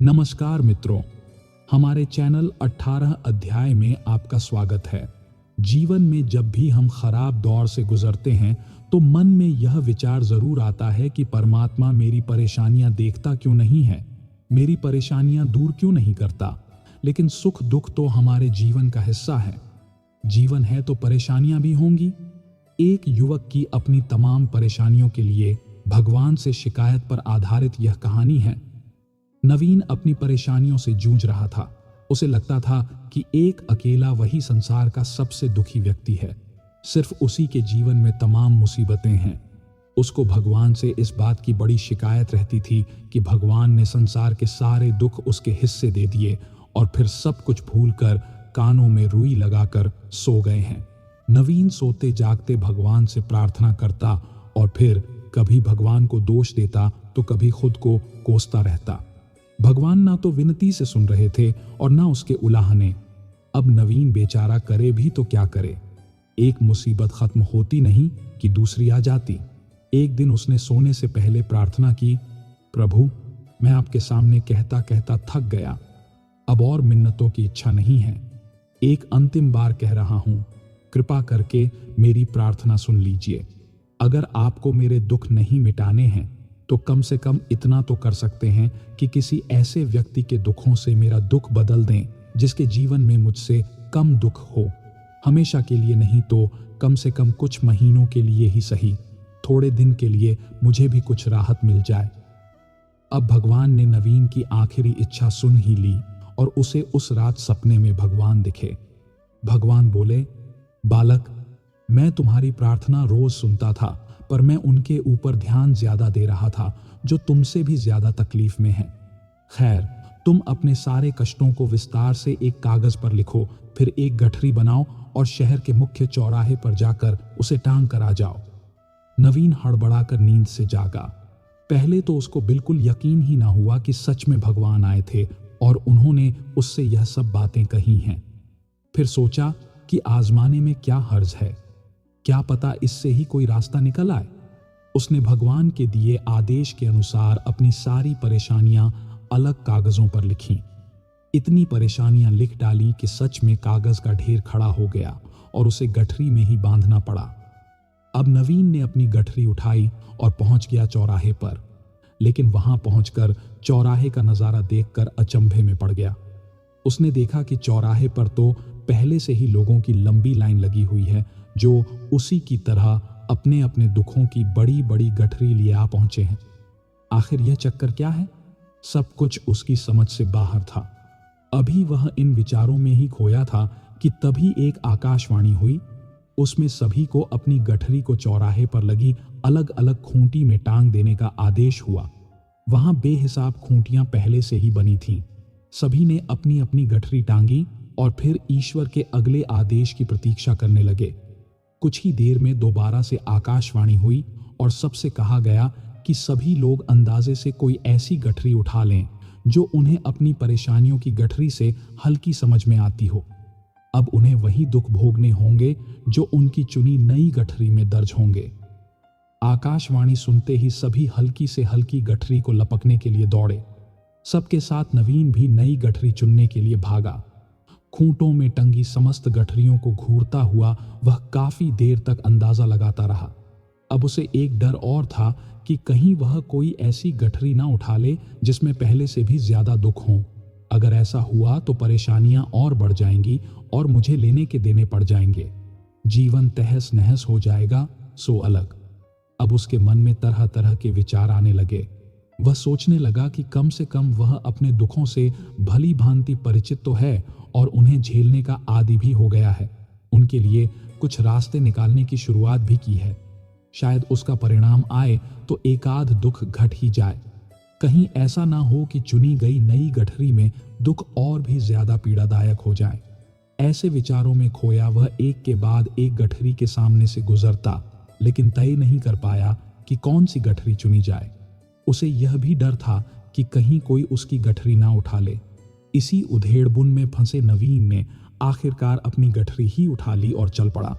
नमस्कार मित्रों, हमारे चैनल 18 अध्याय में आपका स्वागत है। जीवन में जब भी हम खराब दौर से गुजरते हैं तो मन में यह विचार जरूर आता है कि परमात्मा मेरी परेशानियां देखता क्यों नहीं है, मेरी परेशानियां दूर क्यों नहीं करता। लेकिन सुख दुख तो हमारे जीवन का हिस्सा है। जीवन है तो परेशानियां भी होंगी। एक युवक की अपनी तमाम परेशानियों के लिए भगवान से शिकायत पर आधारित यह कहानी है। नवीन अपनी परेशानियों से जूझ रहा था। उसे लगता था कि एक अकेला वही संसार का सबसे दुखी व्यक्ति है। सिर्फ उसी के जीवन में तमाम मुसीबतें हैं। उसको भगवान से इस बात की बड़ी शिकायत रहती थी कि भगवान ने संसार के सारे दुख उसके हिस्से दे दिए और फिर सब कुछ भूलकर कानों में रुई लगाकर सो गए हैं। नवीन सोते जागते भगवान से प्रार्थना करता और फिर कभी भगवान को दोष देता तो कभी खुद को कोसता रहता। भगवान ना तो विनती से सुन रहे थे और ना उसके उलाहने। अब नवीन बेचारा करे भी तो क्या करे। एक मुसीबत खत्म होती नहीं कि दूसरी आ जाती। एक दिन उसने सोने से पहले प्रार्थना की, प्रभु मैं आपके सामने कहता कहता थक गया। अब और मिन्नतों की इच्छा नहीं है। एक अंतिम बार कह रहा हूं, कृपा करके मेरी प्रार्थना सुन लीजिए। अगर आपको मेरे दुख नहीं मिटाने हैं तो कम से कम इतना तो कर सकते हैं कि किसी ऐसे व्यक्ति के दुखों से मेरा दुख बदल दें जिसके जीवन में मुझसे कम दुख हो। हमेशा के लिए नहीं तो कम से कम कुछ महीनों के लिए ही सही, थोड़े दिन के लिए मुझे भी कुछ राहत मिल जाए। अब भगवान ने नवीन की आखिरी इच्छा सुन ही ली और उसे उस रात सपने में भगवान दिखे। भगवान बोले, बालक मैं तुम्हारी प्रार्थना रोज सुनता था, पर मैं उनके ऊपर ध्यान ज्यादा दे रहा था जो तुमसे भी ज्यादा तकलीफ में हैं। खैर, तुम अपने सारे कष्टों को विस्तार से एक कागज पर लिखो, फिर एक गठरी बनाओ और शहर के मुख्य चौराहे पर जाकर उसे टांग कर आ जाओ। नवीन हड़बड़ाकर नींद से जागा। पहले तो उसको बिल्कुल यकीन ही ना हुआ कि सच में भगवान आए थे और उन्होंने उससे यह सब बातें कही हैं। फिर सोचा कि आजमाने में क्या हर्ज है, क्या पता इससे ही कोई रास्ता निकल आए। उसने भगवान के दिए आदेश के अनुसार अपनी सारी परेशानियां अलग कागजों पर लिखीं। इतनी परेशानियां लिख डाली कि सच में कागज का ढेर खड़ा हो गया और उसे गठरी में ही बांधना पड़ा। अब नवीन ने अपनी गठरी उठाई और पहुंच गया चौराहे पर। लेकिन वहां पहुंचकर चौराहे का नजारा देखकर अचंभे में पड़ गया। उसने देखा कि चौराहे पर तो पहले से ही लोगों की लंबी लाइन लगी हुई है जो उसी की तरह अपने अपने दुखों की बड़ी बड़ी गठरी लिए आ पहुंचे हैं। आखिर यह चक्कर क्या है? सब कुछ उसकी समझ से बाहर था। अभी वह इन विचारों में ही खोया था कि तभी एक आकाशवाणी हुई। उसमें सभी को अपनी गठरी को चौराहे पर लगी अलग अलग खूंटी में टांग देने का आदेश हुआ। वहां बेहिसाब खूंटियां पहले से ही बनी थीं। सभी ने अपनी अपनी गठरी टांगी और फिर ईश्वर के अगले आदेश की प्रतीक्षा करने लगे। कुछ ही देर में दोबारा से आकाशवाणी हुई और सबसे कहा गया कि सभी लोग अंदाजे से कोई ऐसी गठरी उठा लें जो उन्हें अपनी परेशानियों की गठरी से हल्की समझ में आती हो। अब उन्हें वही दुख भोगने होंगे जो उनकी चुनी नई गठरी में दर्ज होंगे। आकाशवाणी सुनते ही सभी हल्की से हल्की गठरी को लपकने के लिए दौड़े। सबके साथ नवीन भी नई गठरी चुनने के लिए भागा। खूंटों में टंगी समस्त गठरियों को घूरता हुआ वह काफी देर तक अंदाजा लगाता रहा। अब उसे एक डर और था कि कहीं वह कोई ऐसी गठरी ना उठा ले जिसमें पहले से भी ज्यादा दुख हों। अगर ऐसा हुआ तो परेशानियां और बढ़ जाएंगी और मुझे लेने के देने पड़ जाएंगे। जीवन तहस नहस हो जाएगा सो अलग। अब उसके मन में तरह तरह के विचार आने लगे। वह सोचने लगा कि कम से कम वह अपने दुखों से भली भांति परिचित तो है और उन्हें झेलने का आदी भी हो गया है। उनके लिए कुछ रास्ते निकालने की शुरुआत भी की है। शायद उसका परिणाम आए तो एकाध दुख घट ही जाए। कहीं ऐसा ना हो कि चुनी गई नई गठरी में दुख और भी ज्यादा पीड़ादायक हो जाए। ऐसे विचारों में खोया वह एक के बाद एक गठरी के सामने से गुजरता, लेकिन तय नहीं कर पाया कि कौन सी गठरी चुनी जाए। उसे यह भी डर था कि कहीं कोई उसकी गठरी ना उठा ले। इसी उधेड़बुन में फंसे नवीन ने आखिरकार अपनी गठरी ही उठा ली और चल पड़ा।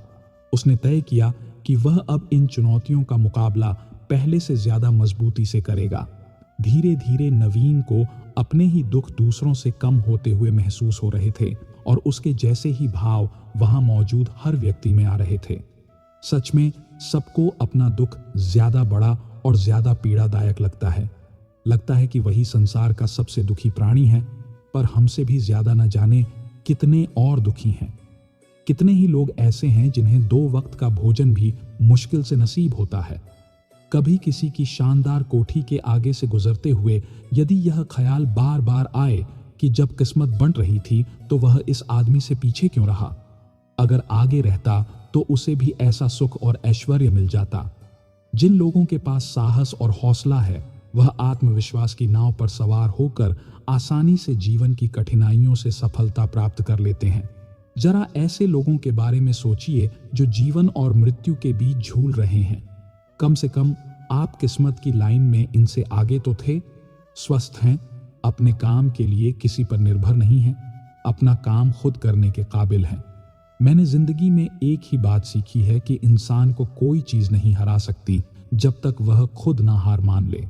उसने तय किया कि वह अब इन चुनौतियों का मुकाबला पहले से ज्यादा मजबूती से करेगा। धीरे धीरे नवीन को अपने ही दुख दूसरों से कम होते हुए महसूस हो रहे थे और उसके जैसे ही भाव वहां मौजूद हर व्यक्ति में आ रहे थे। सच में सबको अपना दुख ज्यादा बड़ा और ज्यादा पीड़ादायक लगता है। लगता है कि वही संसार का सबसे दुखी प्राणी है, पर हमसे भी ज्यादा न जाने कितने और दुखी हैं। कितने ही लोग ऐसे हैं जिन्हें 2 वक्त का भोजन भी मुश्किल से नसीब होता है। कभी किसी की शानदार कोठी के आगे से गुजरते हुए यदि यह ख्याल बार बार आए कि जब किस्मत बन रही थी तो वह इस आदमी से पीछे क्यों रहा? अगर आगे रहता तो उसे भी ऐसा सुख और ऐश्वर्य मिल जाता। जिन लोगों के पास साहस और हौसला है वह आत्मविश्वास की नाव पर सवार होकर आसानी से जीवन की कठिनाइयों से सफलता प्राप्त कर लेते हैं। जरा ऐसे लोगों के बारे में सोचिए जो जीवन और मृत्यु के बीच झूल रहे हैं। कम से कम आप किस्मत की लाइन में इनसे आगे तो थे। स्वस्थ हैं, अपने काम के लिए किसी पर निर्भर नहीं हैं, अपना काम खुद करने के काबिल हैं। मैंने जिंदगी में एक ही बात सीखी है कि इंसान को कोई चीज नहीं हरा सकती जब तक वह खुद ना हार मान ले।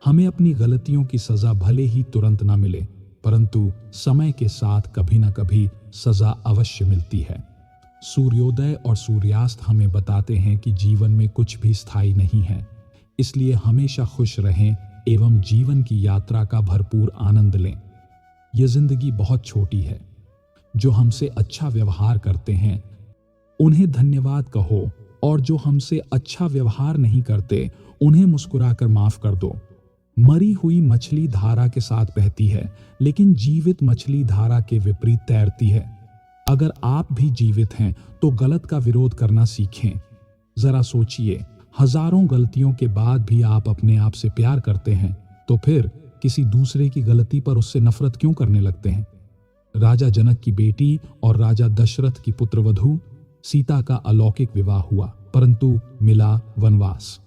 हमें अपनी गलतियों की सजा भले ही तुरंत ना मिले, परंतु समय के साथ कभी ना कभी सजा अवश्य मिलती है। सूर्योदय और सूर्यास्त हमें बताते हैं कि जीवन में कुछ भी स्थायी नहीं है, इसलिए हमेशा खुश रहें एवं जीवन की यात्रा का भरपूर आनंद लें। यह जिंदगी बहुत छोटी है। जो हमसे अच्छा व्यवहार करते हैं उन्हें धन्यवाद कहो, और जो हमसे अच्छा व्यवहार नहीं करते उन्हें मुस्कुराकर माफ कर दो। मरी हुई मछली धारा के साथ बहती है, लेकिन जीवित मछली धारा के विपरीत तैरती है। अगर आप भी जीवित हैं तो गलत का विरोध करना सीखें। जरा सोचिए, हजारों गलतियों के बाद भी आप अपने आप से प्यार करते हैं, तो फिर किसी दूसरे की गलती पर उससे नफरत क्यों करने लगते हैं? राजा जनक की बेटी और राजा दशरथ की पुत्रवधू सीता का अलौकिक विवाह हुआ, परंतु मिला वनवास।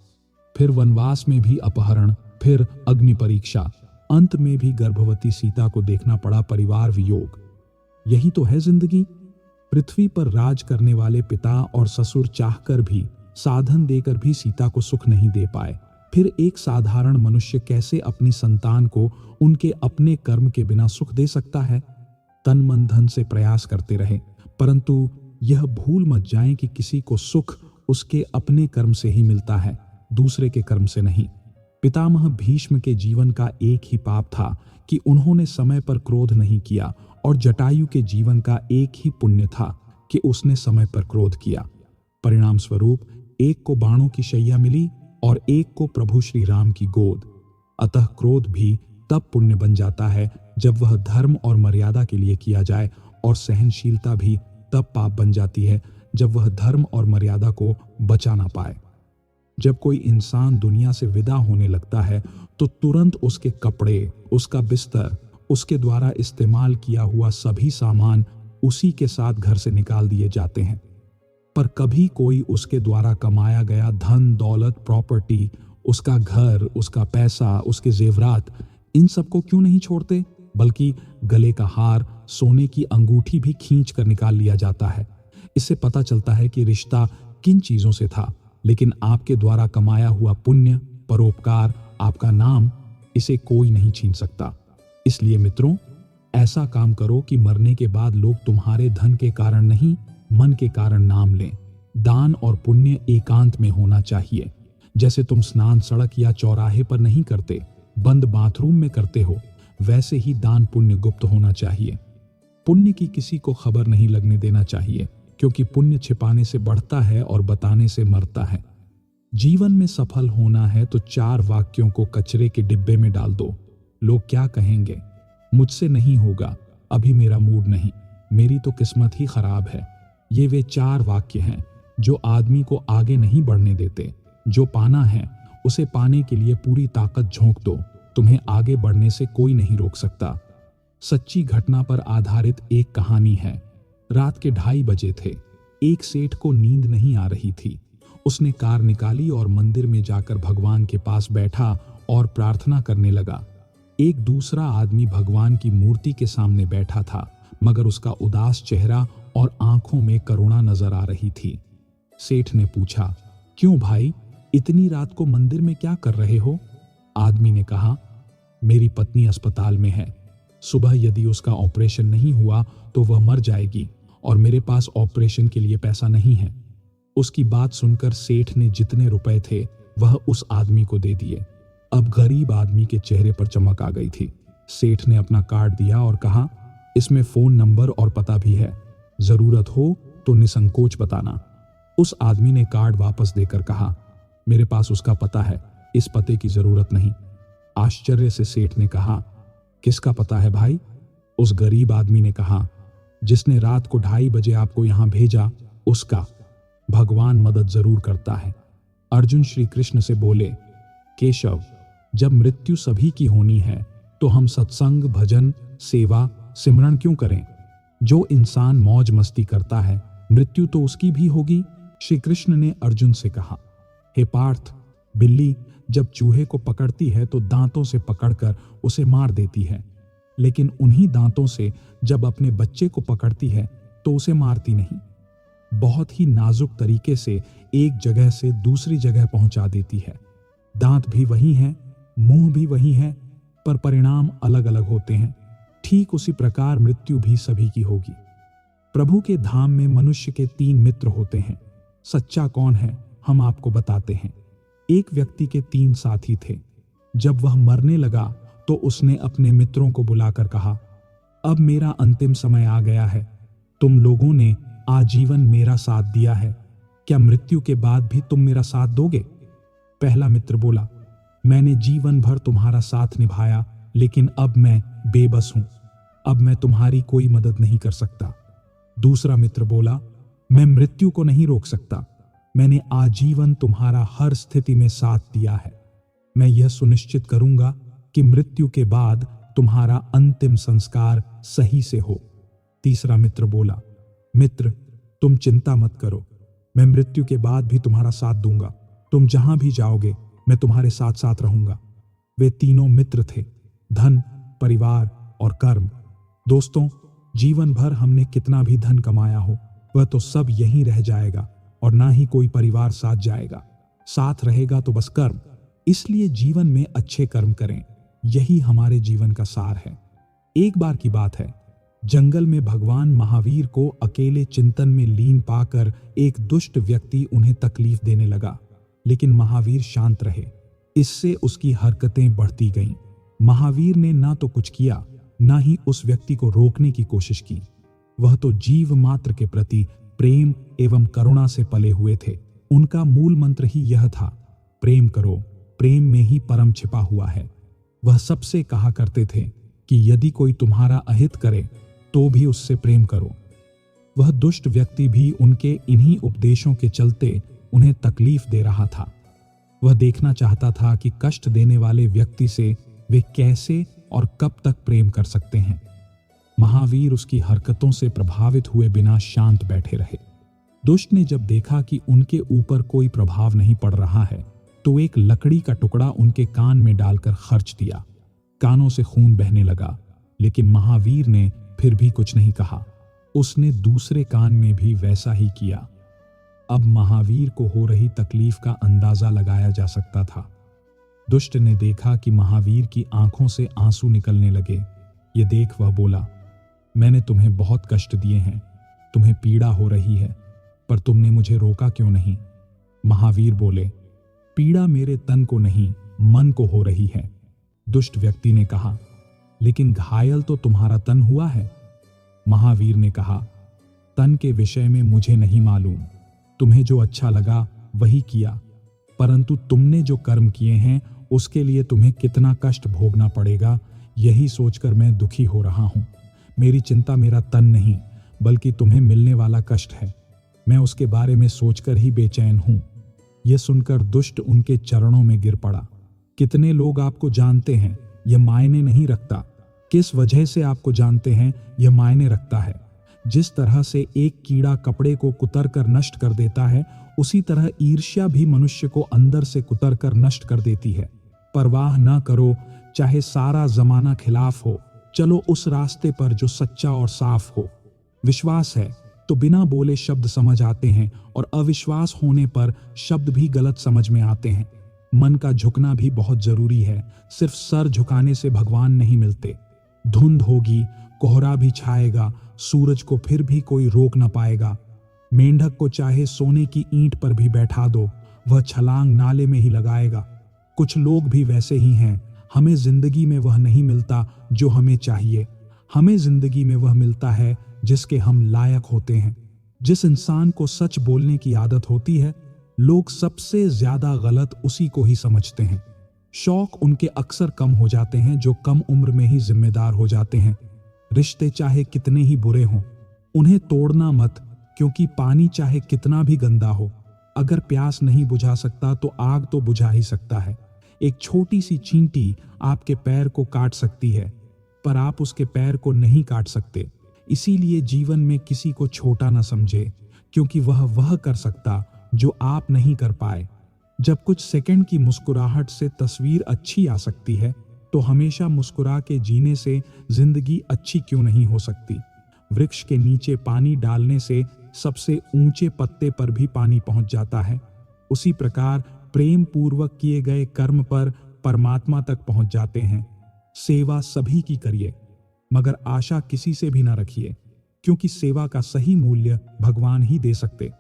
फिर वनवास में भी अपहरण, फिर अग्नि परीक्षा, अंत में भी गर्भवती सीता को देखना पड़ा परिवार वियोग। यही तो है जिंदगी। पृथ्वी पर राज करने वाले पिता और ससुर चाहकर भी, साधन देकर भी सीता को सुख नहीं दे पाए। फिर एक साधारण मनुष्य कैसे अपनी संतान को उनके अपने कर्म के बिना सुख दे सकता है? तन मन धन से प्रयास करते रहे, परंतु यह भूल मत जाएं कि किसी को सुख उसके अपने कर्म से ही मिलता है, दूसरे के कर्म से नहीं। पितामह भीष्म के जीवन का एक ही पाप था कि उन्होंने समय पर क्रोध नहीं किया, और जटायु के जीवन का एक ही पुण्य था कि उसने समय पर क्रोध किया। परिणाम स्वरूप एक को बाणों की शैया मिली और एक को प्रभु श्री राम की गोद। अतः क्रोध भी तब पुण्य बन जाता है जब वह धर्म और मर्यादा के लिए किया जाए, और सहनशीलता भी तब पाप बन जाती है जब वह धर्म और मर्यादा को बचा ना पाए। जब कोई इंसान दुनिया से विदा होने लगता है तो तुरंत उसके कपड़े, उसका बिस्तर, उसके द्वारा इस्तेमाल किया हुआ सभी सामान उसी के साथ घर से निकाल दिए जाते हैं। पर कभी कोई उसके द्वारा कमाया गया धन, दौलत, प्रॉपर्टी, उसका घर, उसका पैसा, उसके जेवरात, इन सबको क्यों नहीं छोड़ते, बल्कि गले का हार, सोने की अंगूठी भी खींच कर निकाल लिया जाता है। इससे पता चलता है कि रिश्ता किन चीजों से था, लेकिन आपके द्वारा कमाया हुआ पुण्य, परोपकार, आपका नाम, इसे कोई नहीं छीन सकता। इसलिए मित्रों, ऐसा काम करो कि मरने के बाद लोग तुम्हारे धन के कारण नहीं, मन के कारण नाम लें। दान और पुण्य एकांत में होना चाहिए। जैसे तुम स्नान सड़क या चौराहे पर नहीं करते, बंद बाथरूम में करते हो, वैसे ही दान पुण्य गुप्त होना चाहिए। पुण्य की किसी को खबर नहीं लगने देना चाहिए, क्योंकि पुण्य छिपाने से बढ़ता है और बताने से मरता है। जीवन में सफल होना है तो 4 वाक्यों को कचरे के डिब्बे में डाल दो। लोग क्या कहेंगे, मुझसे नहीं होगा, अभी मेरा मूड नहीं, मेरी तो किस्मत ही खराब है। ये वे 4 वाक्य हैं जो आदमी को आगे नहीं बढ़ने देते। जो पाना है उसे पाने के लिए पूरी ताकत झोंक दो, तुम्हें आगे बढ़ने से कोई नहीं रोक सकता। सच्ची घटना पर आधारित एक कहानी है। रात के 2:30 बजे थे। एक सेठ को नींद नहीं आ रही थी। उसने कार निकाली और मंदिर में जाकर भगवान के पास बैठा और प्रार्थना करने लगा। एक दूसरा आदमी भगवान की मूर्ति के सामने बैठा था, मगर उसका उदास चेहरा और आंखों में करुणा नजर आ रही थी। सेठ ने पूछा, क्यों भाई, इतनी रात को मंदिर में क्या कर रहे हो? आदमी ने कहा, मेरी पत्नी अस्पताल में है, सुबह यदि उसका ऑपरेशन नहीं हुआ तो वह मर जाएगी और मेरे पास ऑपरेशन के लिए पैसा नहीं है। उसकी बात सुनकर सेठ ने जितने रुपए थे वह उस आदमी को दे दिए। अब गरीब आदमी के चेहरे पर चमक आ गई थी। सेठ ने अपना कार्ड दिया और कहा, इसमें फोन नंबर और पता भी है, जरूरत हो तो निसंकोच बताना। उस आदमी ने कार्ड वापस देकर कहा, मेरे पास उसका पता है, इस पते की जरूरत नहीं। आश्चर्य से सेठ ने कहा, किसका पता है भाई? उस गरीब आदमी ने कहा, जिसने रात को 2:30 बजे आपको यहां भेजा उसका। भगवान मदद जरूर करता है। अर्जुन श्री कृष्ण से बोले, केशव, जब मृत्यु सभी की होनी है तो हम सत्संग, भजन, सेवा, सिमरन क्यों करें? जो इंसान मौज मस्ती करता है मृत्यु तो उसकी भी होगी। श्री कृष्ण ने अर्जुन से कहा, हे पार्थ, बिल्ली जब चूहे को पकड़ती है तो दांतों से पकड़कर उसे मार देती है, लेकिन उन्हीं दांतों से जब अपने बच्चे को पकड़ती है तो उसे मारती नहीं। बहुत ही नाजुक तरीके से एक जगह से दूसरी जगह पहुंचा देती है। दांत भी वही हैं, मुंह भी वही है, पर परिणाम अलग अलग होते हैं। ठीक उसी प्रकार मृत्यु भी सभी की होगी। प्रभु के धाम में मनुष्य के 3 मित्र होते हैं। सच्चा कौन है हम आपको बताते हैं। एक व्यक्ति के 3 साथी थे। जब वह मरने लगा तो उसने अपने मित्रों को बुलाकर कहा, अब मेरा अंतिम समय आ गया है। तुम लोगों ने आजीवन मेरा साथ दिया है, क्या मृत्यु के बाद भी तुम मेरा साथ दोगे? पहला मित्र बोला, मैंने जीवन भर तुम्हारा साथ निभाया, लेकिन अब मैं बेबस हूं, अब मैं तुम्हारी कोई मदद नहीं कर सकता। दूसरा मित्र बोला, मैं मृत्यु को नहीं रोक सकता, मैंने आजीवन तुम्हारा हर स्थिति में साथ दिया है, मैं यह सुनिश्चित करूंगा कि मृत्यु के बाद तुम्हारा अंतिम संस्कार सही से हो। तीसरा मित्र बोला, मित्र तुम चिंता मत करो, मैं मृत्यु के बाद भी तुम्हारा साथ दूंगा, तुम जहां भी जाओगे मैं तुम्हारे साथ साथ रहूंगा। वे तीनों मित्र थे, धन, परिवार और कर्म। दोस्तों, जीवन भर हमने कितना भी धन कमाया हो वह तो सब यहीं रह जाएगा और ना ही कोई परिवार साथ जाएगा, साथ रहेगा तो बस कर्म। इसलिए जीवन में अच्छे कर्म करें, यही हमारे जीवन का सार है। एक बार की बात है, जंगल में भगवान महावीर को अकेले चिंतन में लीन पाकर एक दुष्ट व्यक्ति उन्हें तकलीफ देने लगा, लेकिन महावीर शांत रहे। इससे उसकी हरकतें बढ़ती गईं। महावीर ने ना तो कुछ किया, ना ही उस व्यक्ति को रोकने की कोशिश की। वह तो जीव मात्र के प्रति प्रेम एवं करुणा से पले हुए थे। उनका मूल मंत्र ही यह था, प्रेम करो, प्रेम में ही परम छिपा हुआ है। वह सबसे कहा करते थे कि यदि कोई तुम्हारा अहित करे तो भी उससे प्रेम करो। वह दुष्ट व्यक्ति भी उनके इन्हीं उपदेशों के चलते उन्हें तकलीफ दे रहा था। वह देखना चाहता था कि कष्ट देने वाले व्यक्ति से वे कैसे और कब तक प्रेम कर सकते हैं। महावीर उसकी हरकतों से प्रभावित हुए बिना शांत बैठे रहे। दुष्ट ने जब देखा कि उनके ऊपर कोई प्रभाव नहीं पड़ रहा है तो एक लकड़ी का टुकड़ा उनके कान में डालकर खर्च दिया। कानों से खून बहने लगा, लेकिन महावीर ने फिर भी कुछ नहीं कहा। उसने दूसरे कान में भी वैसा ही किया। अब महावीर को हो रही तकलीफ का अंदाजा लगाया जा सकता था। दुष्ट ने देखा कि महावीर की आंखों से आंसू निकलने लगे। ये देख वह बोला, मैंने तुम्हें बहुत कष्ट दिए हैं, तुम्हें पीड़ा हो रही है, पर तुमने मुझे रोका क्यों नहीं? महावीर बोले, पीड़ा मेरे तन को नहीं, मन को हो रही है। दुष्ट व्यक्ति ने कहा, लेकिन घायल तो तुम्हारा तन हुआ है। महावीर ने कहा, तन के विषय में मुझे नहीं मालूम, तुम्हें जो अच्छा लगा वही किया, परंतु तुमने जो कर्म किए हैं उसके लिए तुम्हें कितना कष्ट भोगना पड़ेगा, यही सोचकर मैं दुखी हो रहा हूं। मेरी चिंता मेरा तन नहीं, बल्कि तुम्हें मिलने वाला कष्ट है। मैं उसके बारे में सोचकर ही बेचैन हूं। यह सुनकर दुष्ट उनके चरणों में गिर पड़ा। कितने लोग आपको जानते हैं यह मायने नहीं रखता, किस वजह से आपको जानते हैं यह मायने रखता है। जिस तरह से एक कीड़ा कपड़े को कुतर कर नष्ट कर देता है, उसी तरह ईर्ष्या भी मनुष्य को अंदर से कुतर कर नष्ट कर देती है। परवाह न करो, चाहे सारा जमाना खिलाफ हो, चलो उस रास्ते पर जो सच्चा और साफ हो। विश्वास है तो बिना बोले शब्द समझ आते हैं और अविश्वास होने पर शब्द भी गलत समझ में आते हैं। मन का झुकना भी बहुत जरूरी है। सिर्फ सर झुकाने से भगवान नहीं मिलते। धुंध होगी, कोहरा भी छाएगा, सूरज को फिर भी कोई रोक न पाएगा। मेंढक को चाहे सोने की ईंट पर भी बैठा दो, वह छलांग नाले में ही लगाएगा। कुछ लोग भी वैसे ही हैं। हमें जिंदगी में वह नहीं मिलता जो हमें चाहिए। हमें जिंदगी में वह मिलता है जिसके हम लायक होते हैं। जिस इंसान को सच बोलने की आदत होती है, लोग सबसे ज्यादा गलत उसी को ही समझते हैं। शौक उनके अक्सर कम हो जाते हैं जो कम उम्र में ही जिम्मेदार हो जाते हैं। रिश्ते चाहे कितने ही बुरे हों, उन्हें तोड़ना मत, क्योंकि पानी चाहे कितना भी गंदा हो, अगर प्यास नहीं बुझा सकता तो आग तो बुझा ही सकता है। एक छोटी सी चींटी आपके पैर को काट सकती है, पर आप उसके पैर को नहीं काट सकते। इसीलिए जीवन में किसी को छोटा न समझे, क्योंकि वह कर सकता जो आप नहीं कर पाए। जब कुछ सेकंड की मुस्कुराहट से तस्वीर अच्छी आ सकती है, तो हमेशा मुस्कुरा के जीने से जिंदगी अच्छी क्यों नहीं हो सकती। वृक्ष के नीचे पानी डालने से सबसे ऊंचे पत्ते पर भी पानी पहुंच जाता है। उसी प्रकार प्रेम पूर्वक किए गए कर्म पर परमात्मा तक पहुंच जाते हैं। सेवा सभी की करिए, मगर आशा किसी से भी ना रखिए, क्योंकि सेवा का सही मूल्य भगवान ही दे सकते,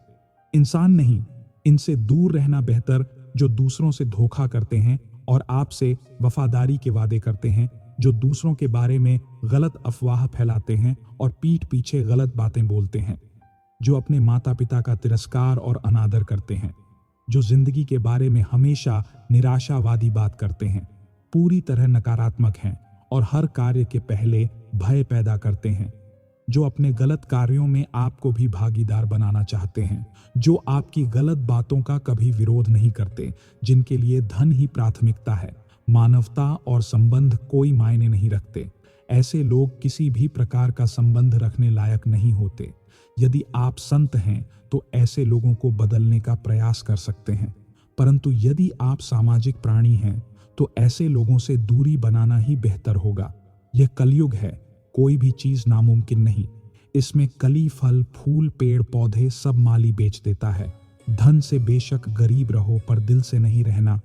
इंसान नहीं। इनसे दूर रहना बेहतर जो दूसरों से धोखा करते हैं और आपसे वफादारी के वादे करते हैं, जो दूसरों के बारे में गलत अफवाह फैलाते हैं और पीठ पीछे गलत बातें बोलते हैं, जो अपने माता पिता का तिरस्कार और अनादर करते हैं, जो जिंदगी के बारे में हमेशा निराशावादी बात करते हैं, पूरी तरह नकारात्मक हैं और हर कार्य के पहले भय पैदा करते हैं, जो अपने गलत कार्यों में आपको भी भागीदार बनाना चाहते हैं, जो आपकी गलत बातों का कभी विरोध नहीं करते, जिनके लिए धन ही प्राथमिकता है, मानवता और संबंध कोई मायने नहीं रखते। ऐसे लोग किसी भी प्रकार का संबंध रखने लायक नहीं होते। यदि आप संत हैं तो ऐसे लोगों को बदलने का प्रयास कर सकते हैं, परंतु यदि आप सामाजिक प्राणी हैं तो ऐसे लोगों से दूरी बनाना ही बेहतर होगा। यह कलयुग है, कोई भी चीज नामुमकिन नहीं। इसमें कली, फल, फूल, पेड़ पौधे सब माली बेच देता है। धन से बेशक गरीब रहो, पर दिल से नहीं रहना।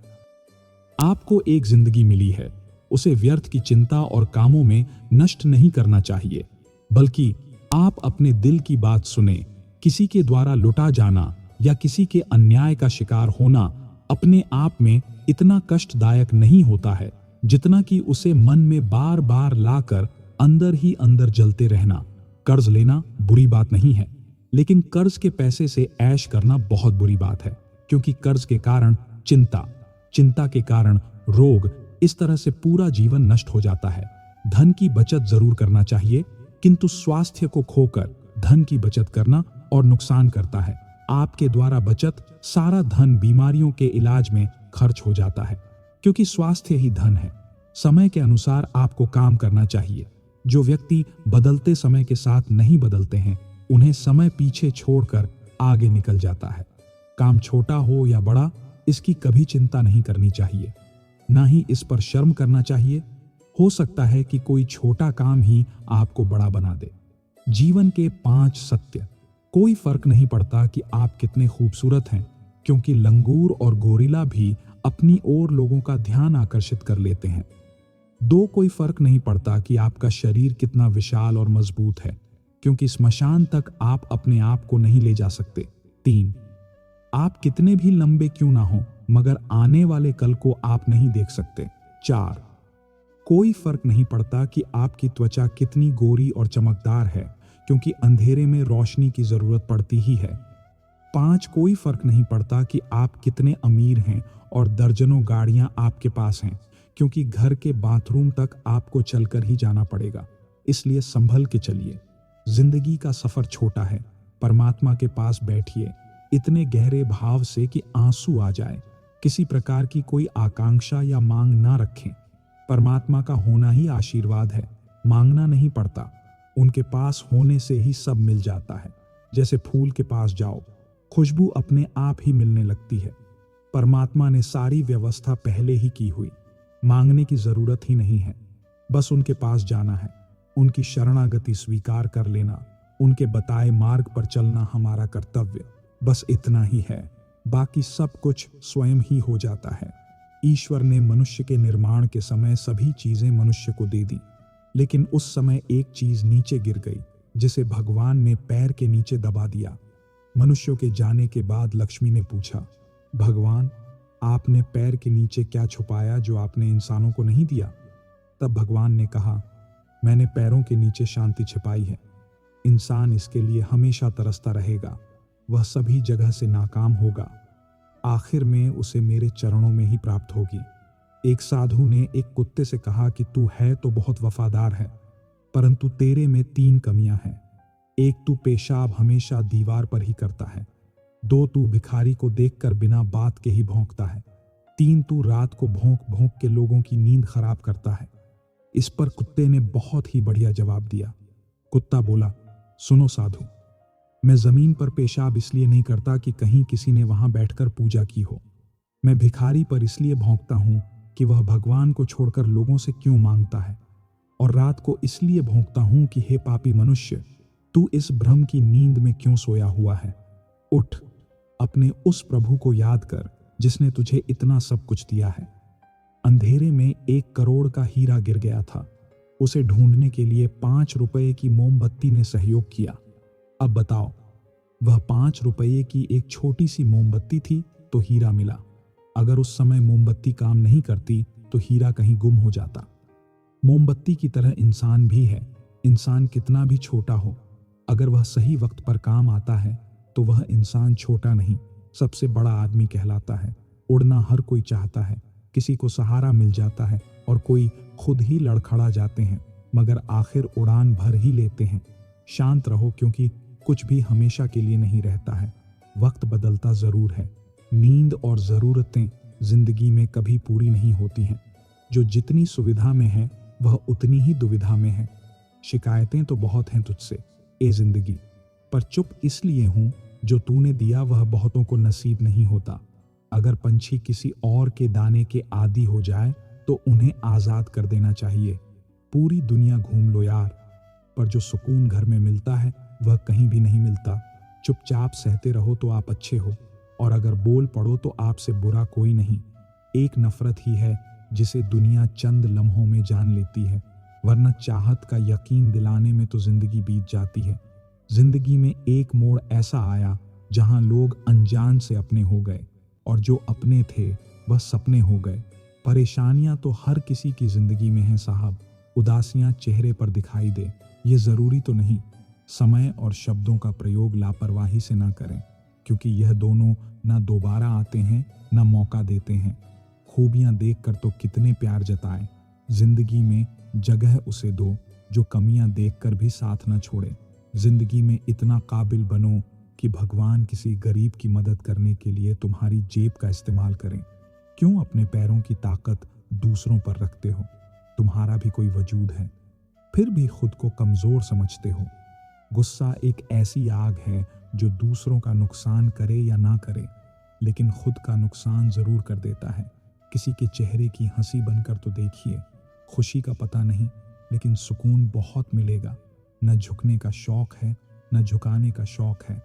आपको एक जिंदगी मिली है, उसे व्यर्थ की चिंता और कामों में नष्ट नहीं करना चाहिए, बल्कि आप अपने दिल की बात सुने। किसी के द्वारा लुटा जाना या किसी के अन्याय का शिकार होना अपने आप में इतना कष्टदायक नहीं होता है जितना कि उसे मन में बार बार लाकर अंदर ही अंदर जलते रहना। कर्ज लेना बुरी बात नहीं है, लेकिन कर्ज के पैसे से ऐश करना बहुत बुरी बात है, क्योंकि कर्ज के कारण चिंता के कारण रोग, इस तरह से पूरा जीवन नष्ट हो जाता है। धन की बचत जरूर करना चाहिए, किंतु स्वास्थ्य को खोकर धन की बचत करना और नुकसान करता है। आपके द्वारा बचत सारा धन बीमारियों के इलाज में खर्च हो जाता है, क्योंकि स्वास्थ्य ही धन है। समय के अनुसार आपको काम करना चाहिए। जो व्यक्ति बदलते समय के साथ नहीं बदलते हैं, उन्हें समय पीछे छोड़कर आगे निकल जाता है। काम छोटा हो या बड़ा, इसकी कभी चिंता नहीं करनी चाहिए, ना ही इस पर शर्म करना चाहिए। हो सकता है कि कोई छोटा काम ही आपको बड़ा बना दे। जीवन के 5 सत्य। कोई फर्क नहीं पड़ता कि आप कितने खूबसूरत हैं, क्योंकि लंगूर और गोरिल्ला भी अपनी ओर लोगों का ध्यान आकर्षित कर लेते हैं। 2, कोई फर्क नहीं पड़ता कि आपका शरीर कितना विशाल और मजबूत है, क्योंकि स्मशान तक आप अपने आप को नहीं ले जा सकते। 3, आप कितने भी लंबे क्यों ना हो, मगर आने वाले कल को आप नहीं देख सकते। 4, कोई फर्क नहीं पड़ता कि आपकी त्वचा कितनी गोरी और चमकदार है, क्योंकि अंधेरे में रोशनी की जरूरत पड़ती ही है। 5, कोई फर्क नहीं पड़ता कि आप कितने अमीर हैं और दर्जनों गाड़ियां आपके पास हैं, क्योंकि घर के बाथरूम तक आपको चलकर ही जाना पड़ेगा। इसलिए संभल के चलिए। जिंदगी का सफर छोटा है। परमात्मा के पास बैठिए इतने गहरे भाव से कि आंसू आ जाए। किसी प्रकार की कोई आकांक्षा या मांग ना रखें। परमात्मा का होना ही आशीर्वाद है, मांगना नहीं पड़ता। उनके पास होने से ही सब मिल जाता है। जैसे फूल के पास जाओ, खुशबू अपने आप ही मिलने लगती है। परमात्मा ने सारी व्यवस्था पहले ही की हुई, मांगने की जरूरत ही नहीं है। बस उनके पास जाना है, उनकी शरणागति स्वीकार कर लेना, उनके बताए मार्ग पर चलना हमारा कर्तव्य। बस इतना ही है, बाकी सब कुछ स्वयं ही हो जाता है। ईश्वर ने मनुष्य के निर्माण के समय सभी चीजें मनुष्य को दे दी, लेकिन उस समय एक चीज नीचे गिर गई जिसे भगवान ने पैर के नीचे दबा दिया। मनुष्यों के जाने के बाद लक्ष्मी ने पूछा, भगवान, आपने पैर के नीचे क्या छुपाया जो आपने इंसानों को नहीं दिया? तब भगवान ने कहा, मैंने पैरों के नीचे शांति छिपाई है। इंसान इसके लिए हमेशा तरसता रहेगा, वह सभी जगह से नाकाम होगा, आखिर में उसे मेरे चरणों में ही प्राप्त होगी। एक साधु ने एक कुत्ते से कहा कि तू है तो बहुत वफादार है, परंतु तेरे में 3 कमियां हैं। 1, तू पेशाब हमेशा दीवार पर ही करता है। 2, तू भिखारी को देखकर बिना बात के ही भौंकता है। 3, तू रात को भौंक भौंक के लोगों की नींद खराब करता है। इस पर कुत्ते ने बहुत ही बढ़िया जवाब दिया। कुत्ता बोला, सुनो साधु, मैं जमीन पर पेशाब इसलिए नहीं करता कि कहीं किसी ने वहां बैठकर पूजा की हो। मैं भिखारी पर इसलिए भौंकता हूं कि वह भगवान को छोड़कर लोगों से क्यों मांगता है। और रात को इसलिए भौंकता हूं कि हे पापी मनुष्य, तू इस भ्रम की नींद में क्यों सोया हुआ है? उठ, अपने उस प्रभु को याद कर जिसने तुझे इतना सब कुछ दिया है। अंधेरे में 1 करोड़ का हीरा गिर गया था। उसे ढूंढने के लिए 5 रुपए की मोमबत्ती ने सहयोग किया। अब बताओ, वह 5 रुपये की एक छोटी सी मोमबत्ती थी तो हीरा मिला। अगर उस समय मोमबत्ती काम नहीं करती तो हीरा कहीं गुम हो जाता। मोमबत्ती की तरह इंसान भी है। इंसान कितना भी छोटा हो, अगर वह सही वक्त पर काम आता है तो वह इंसान छोटा नहीं, सबसे बड़ा आदमी कहलाता है। उड़ना हर कोई चाहता है, किसी को सहारा मिल जाता है और कोई खुद ही लड़खड़ा जाते हैं, मगर आखिर उड़ान भर ही लेते हैं। शांत रहो, क्योंकि कुछ भी हमेशा के लिए नहीं रहता है। वक्त बदलता जरूर है। नींद और ज़रूरतें जिंदगी में कभी पूरी नहीं होती हैं। जो जितनी सुविधा में है वह उतनी ही दुविधा में है। शिकायतें तो बहुत हैं तुझसे ए जिंदगी, पर चुप इसलिए हूं जो तूने दिया वह बहुतों को नसीब नहीं होता। अगर पंछी किसी और के दाने के आदी हो जाए तो उन्हें आज़ाद कर देना चाहिए। पूरी दुनिया घूम लो यार, पर जो सुकून घर में मिलता है वह कहीं भी नहीं मिलता। चुपचाप सहते रहो तो आप अच्छे हो, और अगर बोल पड़ो तो आपसे बुरा कोई नहीं। एक नफरत ही है जिसे दुनिया चंद लम्हों में जान लेती है, वरना चाहत का यकीन दिलाने में तो जिंदगी बीत जाती है। जिंदगी में एक मोड़ ऐसा आया जहां लोग अनजान से अपने हो गए, और जो अपने थे वह सपने हो गए। परेशानियां तो हर किसी की जिंदगी में हैं साहब। उदासियां चेहरे पर दिखाई दे ये जरूरी तो नहीं। समय और शब्दों का प्रयोग लापरवाही से ना करें, क्योंकि यह दोनों ना दोबारा आते हैं ना मौका देते हैं। खूबियां देखकर तो कितने प्यार जताए, जिंदगी में जगह उसे दो जो कमियां देखकर भी साथ ना छोड़े। जिंदगी में इतना काबिल बनो कि भगवान किसी गरीब की मदद करने के लिए तुम्हारी जेब का इस्तेमाल करें। क्यों अपने पैरों की ताकत दूसरों पर रखते हो? तुम्हारा भी कोई वजूद है, फिर भी खुद को कमजोर समझते हो। गुस्सा एक ऐसी आग है जो दूसरों का नुकसान करे या ना करे, लेकिन खुद का नुकसान जरूर कर देता है। किसी के चेहरे की हंसी बनकर तो देखिए। खुशी का पता नहीं, लेकिन सुकून बहुत मिलेगा। न झुकने का शौक है न झुकाने का शौक है।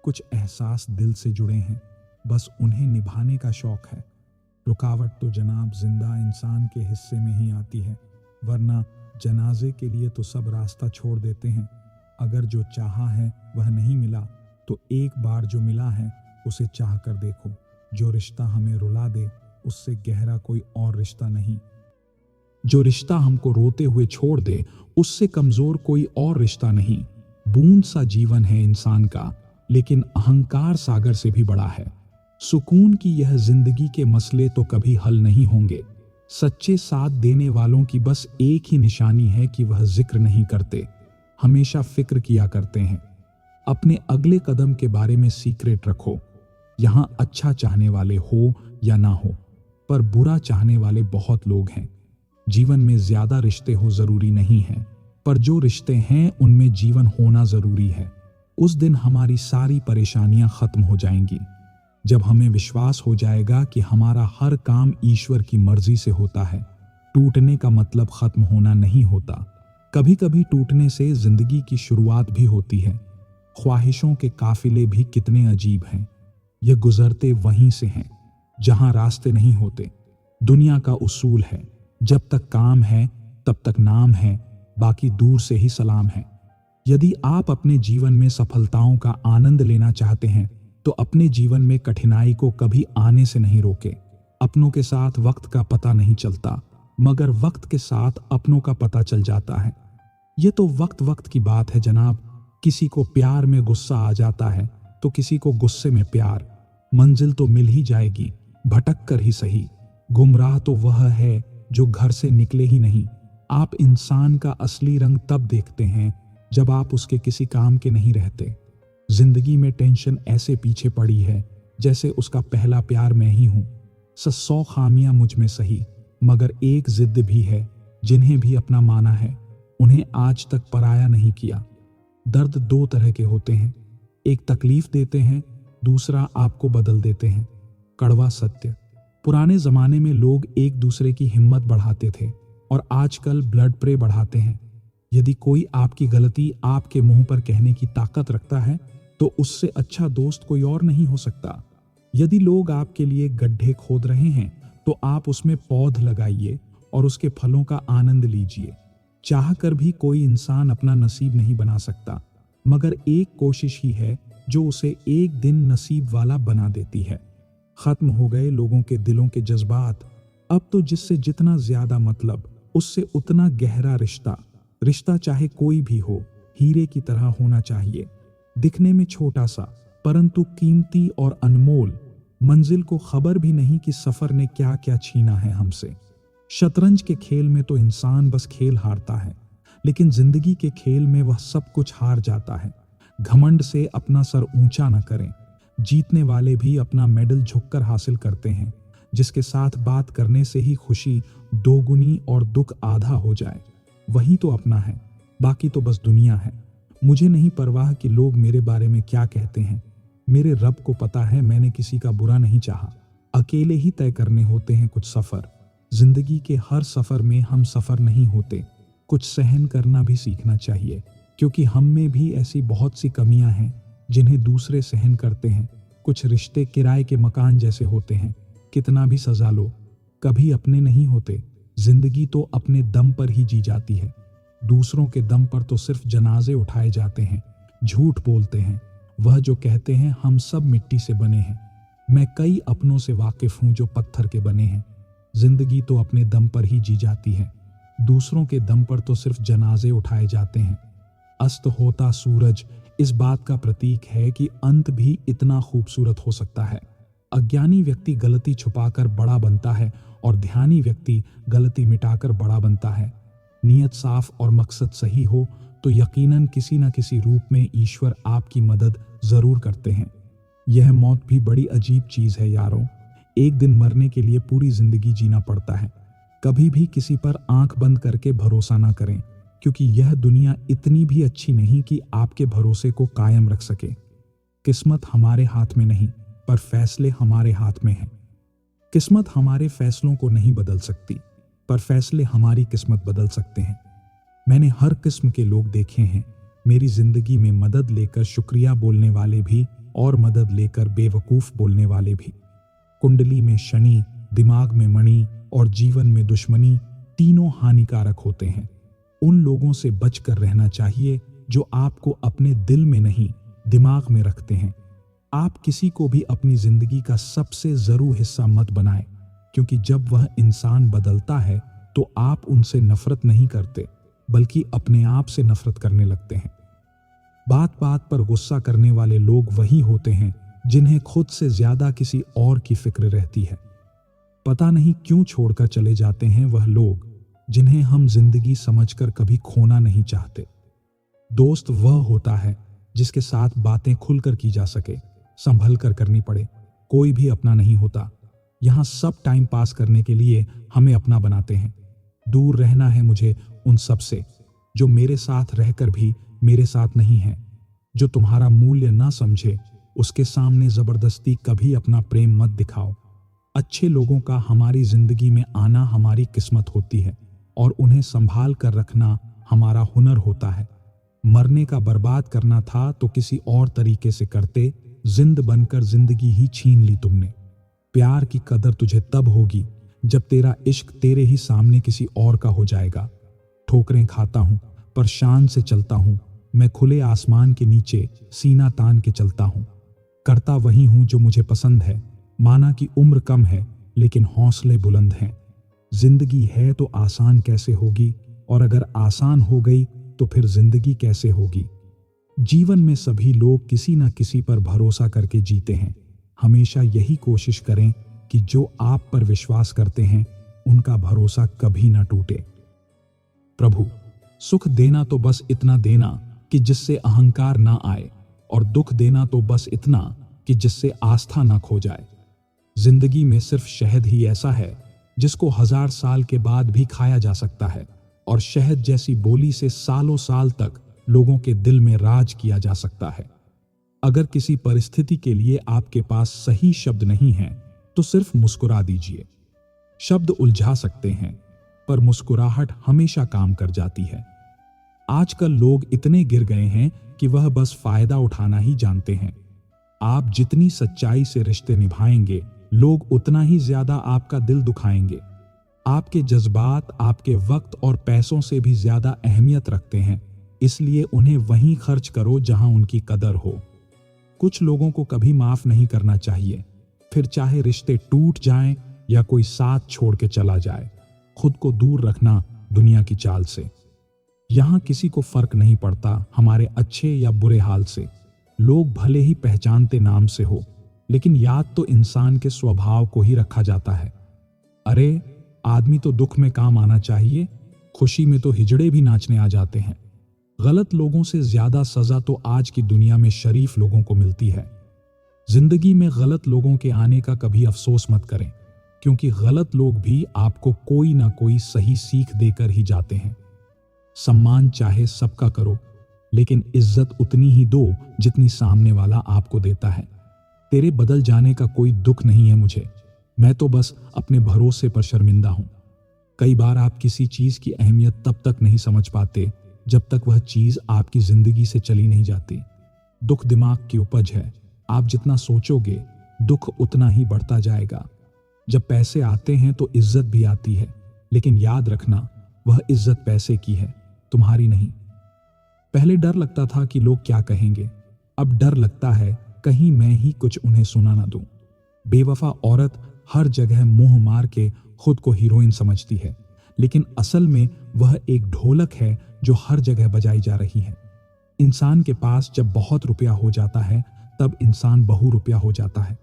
कुछ एहसास दिल से जुड़े हैं, बस उन्हें निभाने का शौक है। रुकावट तो जनाब जिंदा इंसान के हिस्से में ही आती है, वरना जनाजे के लिए तो सब रास्ता छोड़ देते हैं। अगर जो चाहा है वह नहीं मिला तो एक बार जो मिला है उसे चाह कर देखो। जो रिश्ता हमें रुला दे उससे गहरा कोई और रिश्ता नहीं। जो रिश्ता हमको रोते हुए छोड़ दे उससे कमजोर कोई और रिश्ता नहीं। बूंद सा जीवन है इंसान का, लेकिन अहंकार सागर से भी बड़ा है। सुकून की यह जिंदगी के मसले तो कभी हल नहीं होंगे। सच्चे साथ देने वालों की बस एक ही निशानी है कि वह जिक्र नहीं करते, हमेशा फिक्र किया करते हैं। अपने अगले कदम के बारे में सीक्रेट रखो। यहां अच्छा चाहने वाले हो या ना हो, पर बुरा चाहने वाले बहुत लोग हैं। जीवन में ज्यादा रिश्ते हो जरूरी नहीं है, पर जो रिश्ते हैं उनमें जीवन होना जरूरी है। उस दिन हमारी सारी परेशानियां खत्म हो जाएंगी, जब हमें विश्वास हो जाएगा कि हमारा हर काम ईश्वर की मर्जी से होता है। टूटने का मतलब खत्म होना नहीं होता। कभी कभी टूटने से जिंदगी की शुरुआत भी होती है। ख्वाहिशों के काफिले भी कितने अजीब हैं। ये गुजरते वहीं से हैं जहां रास्ते नहीं होते। दुनिया का उसूल है, जब तक काम है तब तक नाम है, बाकी दूर से ही सलाम है। यदि आप अपने जीवन में सफलताओं का आनंद लेना चाहते हैं तो अपने जीवन में कठिनाई को कभी आने से नहीं रोके। अपनों के साथ वक्त का पता नहीं चलता, मगर वक्त के साथ अपनों का पता चल जाता है। ये तो वक्त वक्त की बात है जनाब। किसी को प्यार में गुस्सा आ जाता है तो किसी को गुस्से में प्यार। मंजिल तो मिल ही जाएगी, भटक कर ही सही। गुमराह तो वह है जो घर से निकले ही नहीं। आप इंसान का असली रंग तब देखते हैं जब आप उसके किसी काम के नहीं रहते। जिंदगी में टेंशन ऐसे पीछे पड़ी है जैसे उसका पहला प्यार मैं ही हूं। 100 खामियां मुझ में सही, मगर एक जिद भी है। जिन्हें भी अपना माना है उन्हें आज तक पराया नहीं किया। दर्द दो तरह के होते हैं, एक तकलीफ देते हैं, दूसरा आपको बदल देते हैं। कड़वा सत्य। पुराने जमाने में लोग एक दूसरे की हिम्मत बढ़ाते थे और आजकल ब्लड प्रे बढ़ाते हैं। यदि कोई आपकी गलती आपके मुंह पर कहने की ताकत रखता है तो उससे अच्छा दोस्त कोई और नहीं हो सकता। यदि लोग आपके लिए गड्ढे खोद रहे हैं तो आप उसमें पौध लगाइए और उसके फलों का आनंद लीजिए। चाह कर भी कोई इंसान अपना नसीब नहीं बना सकता, मगर एक कोशिश ही है जो उसे एक दिन नसीब वाला बना देती है। खत्म हो गए लोगों के दिलों के जज्बात। अब तो जिससे जितना ज्यादा मतलब उससे उतना गहरा रिश्ता। रिश्ता चाहे कोई भी हो, हीरे की तरह होना चाहिए। दिखने में छोटा सा परंतु कीमती और अनमोल। मंजिल को खबर भी नहीं कि सफर ने क्या क्या छीना है हमसे। शतरंज के खेल में तो इंसान बस खेल हारता है, लेकिन जिंदगी के खेल में वह सब कुछ हार जाता है। घमंड से अपना सर ऊंचा न करें। जीतने वाले भी अपना मेडल झुककर हासिल करते हैं। जिसके साथ बात करने से ही खुशी दोगुनी और दुख आधा हो जाए, वही तो अपना है। बाकी तो बस दुनिया है। मुझे नहीं परवाह कि लोग मेरे बारे में क्या कहते हैं। मेरे रब को पता है मैंने किसी का बुरा नहीं चाहा। अकेले ही तय करने होते हैं कुछ सफर। जिंदगी के हर सफर में हम सफर नहीं होते। कुछ सहन करना भी सीखना चाहिए, क्योंकि हम में भी ऐसी बहुत सी कमियां हैं जिन्हें दूसरे सहन करते हैं। कुछ रिश्ते किराए के मकान जैसे होते हैं, कितना भी सजा लो कभी अपने नहीं होते। जिंदगी तो अपने दम पर ही जी जाती है। दूसरों के दम पर तो सिर्फ जनाजे उठाए जाते हैं। झूठ बोलते हैं वह जो कहते हैं हम सब मिट्टी से बने हैं। मैं कई अपनों से वाकिफ हूं जो पत्थर के बने हैं। जिंदगी तो अपने दम पर ही जी जाती है। दूसरों के दम पर तो सिर्फ जनाजे उठाए जाते हैं। अस्त होता सूरज इस बात का प्रतीक है कि अंत भी इतना खूबसूरत हो सकता है। अज्ञानी व्यक्ति गलती छुपाकर बड़ा बनता है और ध्यानी व्यक्ति गलती मिटाकर बड़ा बनता है। नियत साफ और मकसद सही हो तो यकीनन किसी न किसी रूप में ईश्वर आपकी मदद जरूर करते हैं। यह मौत भी बड़ी अजीब चीज है यारों। एक दिन मरने के लिए पूरी जिंदगी जीना पड़ता है। कभी भी किसी पर आंख बंद करके भरोसा ना करें, क्योंकि यह दुनिया इतनी भी अच्छी नहीं कि आपके भरोसे को कायम रख सके। किस्मत हमारे हाथ में नहीं, पर फैसले हमारे हाथ में हैं। किस्मत हमारे फैसलों को नहीं बदल सकती, पर फैसले हमारी किस्मत बदल सकते हैं। मैंने हर किस्म के लोग देखे हैं। मेरी जिंदगी में मदद लेकर शुक्रिया बोलने वाले भी और मदद लेकर बेवकूफ बोलने वाले भी। कुंडली में शनि, दिमाग में मणि और जीवन में दुश्मनी तीनों हानिकारक होते हैं। उन लोगों से बचकर रहना चाहिए जो आपको अपने दिल में नहीं दिमाग में रखते हैं। आप किसी को भी अपनी जिंदगी का सबसे जरूर हिस्सा मत बनाएं, क्योंकि जब वह इंसान बदलता है तो आप उनसे नफरत नहीं करते, बल्कि अपने आप से नफरत करने लगते हैं। बात बात पर गुस्सा करने वाले लोग वही होते हैं जिन्हें खुद से ज्यादा किसी और की फिक्र रहती है। पता नहीं क्यों छोड़कर चले जाते हैं वह लोग जिन्हें हम जिंदगी समझकर कभी खोना नहीं चाहते। दोस्त वह होता है जिसके साथ बातें खुलकर की जा सके, संभल कर करनी पड़े। कोई भी अपना नहीं होता। यहाँ सब टाइम पास करने के लिए हमें अपना बनाते हैं। दूर रहना है मुझे उन सब से जो मेरे साथ रहकर भी मेरे साथ नहीं है। जो तुम्हारा मूल्य ना समझे उसके सामने जबरदस्ती कभी अपना प्रेम मत दिखाओ। अच्छे लोगों का हमारी जिंदगी में आना हमारी किस्मत होती है और उन्हें संभाल कर रखना हमारा हुनर होता है। मरने का बर्बाद करना था तो किसी और तरीके से करते। जिंद बनकर जिंदगी ही छीन ली तुमने। प्यार की कदर तुझे तब होगी जब तेरा इश्क तेरे ही सामने किसी और का हो जाएगा। ठोकरें खाता हूं पर शान से चलता हूं, मैं खुले आसमान के नीचे सीना तान के चलता हूं। करता वही हूं जो मुझे पसंद है, माना कि उम्र कम है लेकिन हौसले बुलंद हैं। जिंदगी है तो आसान कैसे होगी, और अगर आसान हो गई तो फिर जिंदगी कैसे होगी। जीवन में सभी लोग किसी न किसी पर भरोसा करके जीते हैं। हमेशा यही कोशिश करें कि जो आप पर विश्वास करते हैं उनका भरोसा कभी ना टूटे। प्रभु, सुख देना तो बस इतना देना कि जिससे अहंकार ना आए, और दुख देना तो बस इतना कि जिससे आस्था ना खो जाए। जिंदगी में सिर्फ शहद ही ऐसा है जिसको 1000 साल के बाद भी खाया जा सकता है, और शहद जैसी बोली से सालों साल तक लोगों के दिल में राज किया जा सकता है। अगर किसी परिस्थिति के लिए आपके पास सही शब्द नहीं है तो सिर्फ मुस्कुरा दीजिए। शब्द उलझा सकते हैं पर मुस्कुराहट हमेशा काम कर जाती है। आजकल लोग इतने गिर गए हैं कि वह बस फायदा उठाना ही जानते हैं। आप जितनी सच्चाई से रिश्ते निभाएंगे, लोग उतना ही ज्यादा आपका दिल दुखाएंगे। आपके जज्बात आपके वक्त और पैसों से भी ज्यादा अहमियत रखते हैं, इसलिए उन्हें वहीं खर्च करो जहां उनकी कदर हो। कुछ लोगों को कभी माफ नहीं करना चाहिए, फिर चाहे रिश्ते टूट जाएं या कोई साथ छोड़ के चला जाए। खुद को दूर रखना दुनिया की चाल से। यहां किसी को फर्क नहीं पड़ता हमारे अच्छे या बुरे हाल से। लोग भले ही पहचानते नाम से हो, लेकिन याद तो इंसान के स्वभाव को ही रखा जाता है। अरे, आदमी तो दुख में काम आना चाहिए, खुशी में तो हिजड़े भी नाचने आ जाते हैं। गलत लोगों से ज्यादा सजा तो आज की दुनिया में शरीफ लोगों को मिलती है। जिंदगी में गलत लोगों के आने का कभी अफसोस मत करें, क्योंकि गलत लोग भी आपको कोई ना कोई सही सीख देकर ही जाते हैं। सम्मान चाहे सबका करो, लेकिन इज्जत उतनी ही दो जितनी सामने वाला आपको देता है। तेरे बदल जाने का कोई दुख नहीं है मुझे, मैं तो बस अपने भरोसे पर शर्मिंदा हूं। कई बार आप किसी चीज की अहमियत तब तक नहीं समझ पाते जब तक वह चीज आपकी जिंदगी से चली नहीं जाती। दुख दिमाग की उपज है, आप जितना सोचोगे दुख उतना ही बढ़ता जाएगा। जब पैसे आते हैं तो इज्जत भी आती है, लेकिन याद रखना वह इज्जत पैसे की है, तुम्हारी नहीं। पहले डर लगता था कि लोग क्या कहेंगे, अब डर लगता है कहीं मैं ही कुछ उन्हें सुना ना दूं। बेवफा औरत हर जगह मुंह मार के खुद को हीरोइन समझती है, लेकिन असल में वह एक ढोलक है जो हर जगह बजाई जा रही है। इंसान के पास जब बहुत रुपया हो जाता है तब इंसान बहुरुपया हो जाता है।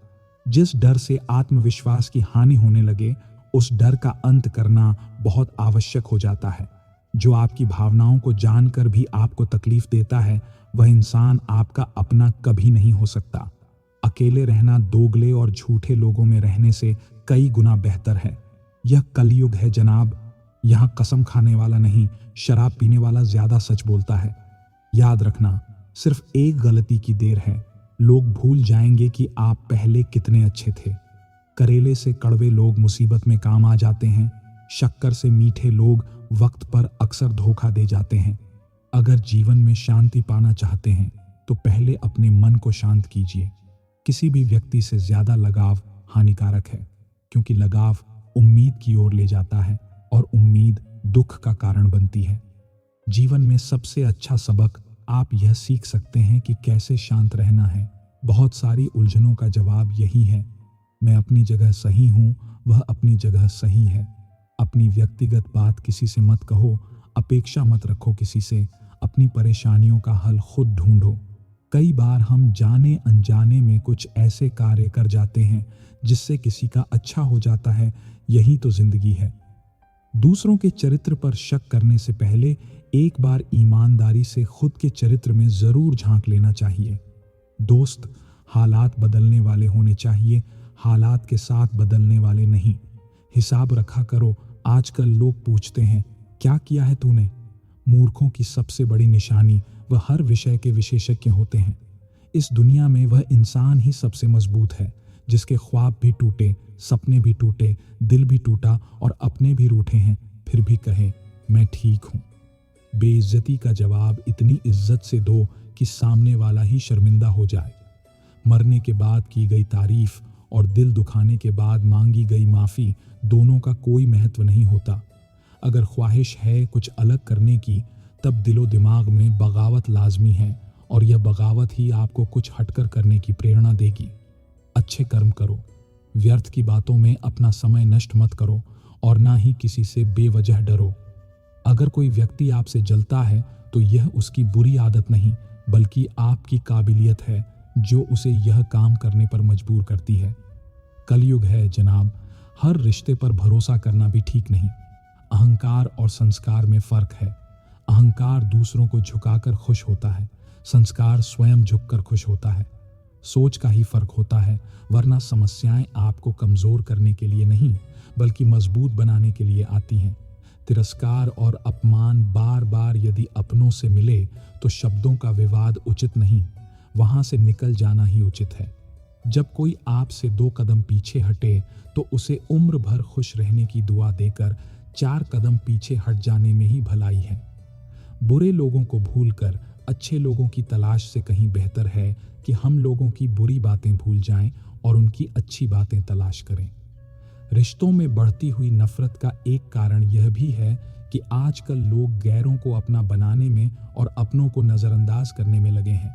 जिस डर से आत्मविश्वास की हानि होने लगे, उस डर का अंत करना बहुत आवश्यक हो जाता है। जो आपकी भावनाओं को जानकर भी आपको तकलीफ देता है, वह इंसान आपका अपना कभी नहीं हो सकता। अकेले रहना दोगले और झूठे लोगों में रहने से कई गुना बेहतर है। यह कलयुग है जनाब, यहाँ कसम खाने वाला नहीं, शराब पीने वाला ज्यादा सच बोलता है। याद रखना, सिर्फ एक गलती की देर है, लोग भूल जाएंगे कि आप पहले कितने अच्छे थे। करेले से कड़वे लोग मुसीबत में काम आ जाते हैं, शक्कर से मीठे लोग वक्त पर अक्सर धोखा दे जाते हैं। अगर जीवन में शांति पाना चाहते हैं तो पहले अपने मन को शांत कीजिए। किसी भी व्यक्ति से ज्यादा लगाव हानिकारक है, क्योंकि लगाव उम्मीद की ओर ले जाता है और उम्मीद दुख का कारण बनती है। जीवन में सबसे अच्छा सबक आप यह सीख सकते हैं कि कैसे शांत रहना है। बहुत सारी उलझनों का जवाब यही है, मैं अपनी जगह सही हूं, वह अपनी जगह सही है। अपनी व्यक्तिगत बात किसी से मत कहो, अपेक्षा मत रखो किसी से, अपनी परेशानियों का हल खुद ढूंढो। कई बार हम जाने अनजाने में कुछ ऐसे कार्य कर जाते हैं जिससे किसी का अच्छा हो जाता है, यही तो जिंदगी है। दूसरों के चरित्र पर शक करने से पहले एक बार ईमानदारी से खुद के चरित्र में जरूर झांक लेना चाहिए। दोस्त हालात बदलने वाले होने चाहिए, हालात के साथ बदलने वाले नहीं। हिसाब रखा करो। आजकल लोग पूछते हैं क्या किया है तूने। मूर्खों की सबसे बड़ी निशानी वह हर विषय के विशेषज्ञ होते हैं। इस दुनिया में वह इंसान ही सबसे मजबूत है जिसके ख्वाब भी टूटे, सपने भी टूटे, दिल भी टूटा और अपने भी रूठे हैं, फिर भी कहे मैं ठीक हूं। बेइज्जती का जवाब इतनी इज्जत से दो कि सामने वाला ही शर्मिंदा हो जाए। मरने के बाद की गई तारीफ और दिल दुखाने के बाद मांगी गई माफी दोनों का कोई महत्व नहीं होता। अगर ख्वाहिश है कुछ अलग करने की, तब दिलो दिमाग में बगावत लाजमी है, और यह बगावत ही आपको कुछ हटकर करने की प्रेरणा देगी। अच्छे कर्म करो, व्यर्थ की बातों में अपना समय नष्ट मत करो, और ना ही किसी से बेवजह डरो। अगर कोई व्यक्ति आपसे जलता है तो यह उसकी बुरी आदत नहीं, बल्कि आपकी काबिलियत है जो उसे यह काम करने पर मजबूर करती है। कलयुग है जनाब, हर रिश्ते पर भरोसा करना भी ठीक नहीं। अहंकार और संस्कार में फर्क है। अहंकार दूसरों को झुकाकर खुश होता है, संस्कार स्वयं झुककर खुश होता है। सोच का ही फर्क होता है, वरना समस्याएं आपको कमजोर करने के लिए नहीं, बल्कि मजबूत बनाने के लिए आती हैं। तिरस्कार और अपमान बार बार यदि अपनों से मिले तो शब्दों का विवाद उचित नहीं, वहां से निकल जाना ही उचित है। जब कोई आपसे 2 कदम पीछे हटे तो उसे उम्र भर खुश रहने की दुआ देकर 4 कदम पीछे हट जाने में ही भलाई है। बुरे लोगों को भूलकर अच्छे लोगों की तलाश से कहीं बेहतर है कि हम लोगों की बुरी बातें भूल जाएं और उनकी अच्छी बातें तलाश करें। रिश्तों में बढ़ती हुई नफरत का एक कारण यह भी है कि आजकल लोग गैरों को अपना बनाने में और अपनों को नजरअंदाज करने में लगे हैं।